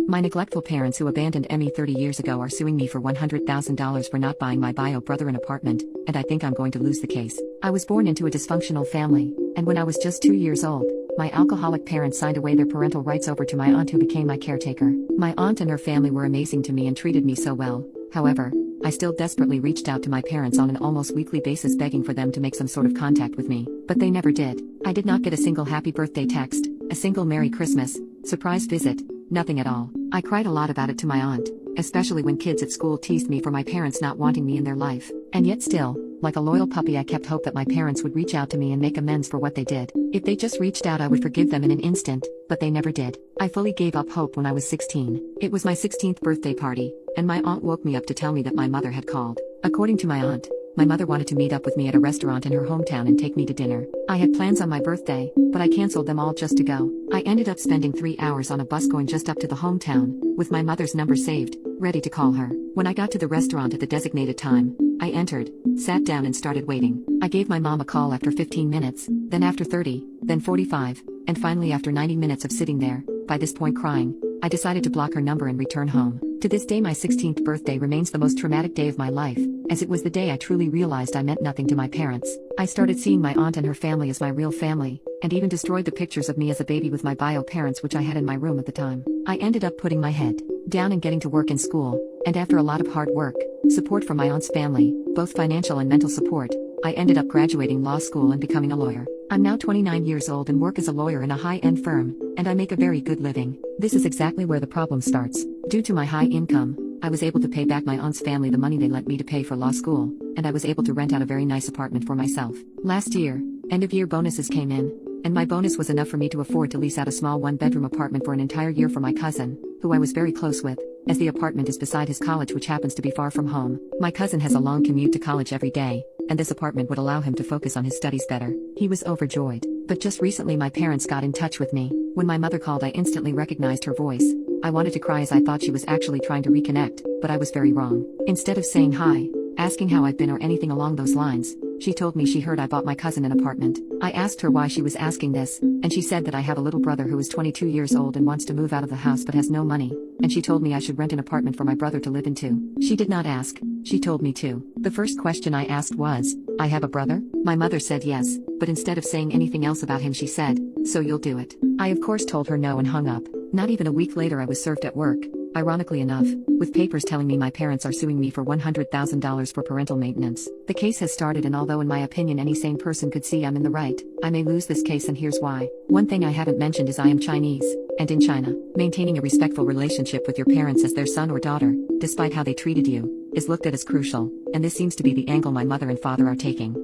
My neglectful parents who abandoned me 30 years ago are suing me for $100,000 for not buying my bio brother an apartment, and I think I'm going to lose the case. I was born into a dysfunctional family, and when I was just 2 years old, my alcoholic parents signed away their parental rights over to my aunt who became my caretaker. My aunt and her family were amazing to me and treated me so well. However, I still desperately reached out to my parents on an almost weekly basis begging for them to make some sort of contact with me, but they never did. I did not get a single happy birthday text, a single Merry Christmas, surprise visit, nothing at all. I cried a lot about it to my aunt, especially when kids at school teased me for my parents not wanting me in their life. And yet still, like a loyal puppy, I kept hope that my parents would reach out to me and make amends for what they did. If they just reached out, I would forgive them in an instant, but they never did. I fully gave up hope when I was 16. It was my 16th birthday party, and my aunt woke me up to tell me that my mother had called. According to my aunt, my mother wanted to meet up with me at a restaurant in her hometown and take me to dinner. I had plans on my birthday, but I canceled them all just to go. I ended up spending 3 hours on a bus going just up to the hometown, with my mother's number saved, ready to call her. When I got to the restaurant at the designated time, I entered, sat down and started waiting. I gave my mom a call after 15 minutes, then after 30, then 45, and finally after 90 minutes of sitting there, by this point crying, I decided to block her number and return home. To this day, my 16th birthday remains the most traumatic day of my life, as it was the day I truly realized I meant nothing to my parents. I started seeing my aunt and her family as my real family, and even destroyed the pictures of me as a baby with my bio parents which I had in my room at the time. I ended up putting my head down and getting to work in school, and after a lot of hard work, support from my aunt's family, both financial and mental support, I ended up graduating law school and becoming a lawyer. I'm now 29 years old and work as a lawyer in a high-end firm, and I make a very good living. This is exactly where the problem starts. Due to my high income, I was able to pay back my aunt's family the money they lent me to pay for law school, and I was able to rent out a very nice apartment for myself. Last year, end-of-year bonuses came in, and my bonus was enough for me to afford to lease out a small one-bedroom apartment for an entire year for my cousin, who I was very close with, as the apartment is beside his college which happens to be far from home. My cousin has a long commute to college every day, and this apartment would allow him to focus on his studies better. He was overjoyed. But just recently my parents got in touch with me. When my mother called, I instantly recognized her voice. I wanted to cry as I thought she was actually trying to reconnect, but I was very wrong. Instead of saying hi, asking how I've been or anything along those lines, she told me she heard I bought my cousin an apartment. I asked her why she was asking this, and she said that I have a little brother who is 22 years old and wants to move out of the house but has no money, and she told me I should rent an apartment for my brother to live in too. She did not ask, she told me to. The first question I asked was, I have a brother? My mother said yes, but instead of saying anything else about him she said, so you'll do it. I of course told her no and hung up. Not even a week later I was served at work, ironically enough, with papers telling me my parents are suing me for $100,000 for parental maintenance. The case has started, and although in my opinion any sane person could see I'm in the right, I may lose this case, and here's why. One thing I haven't mentioned is I am Chinese, and in China, maintaining a respectful relationship with your parents as their son or daughter, despite how they treated you, is looked at as crucial, and this seems to be the angle my mother and father are taking.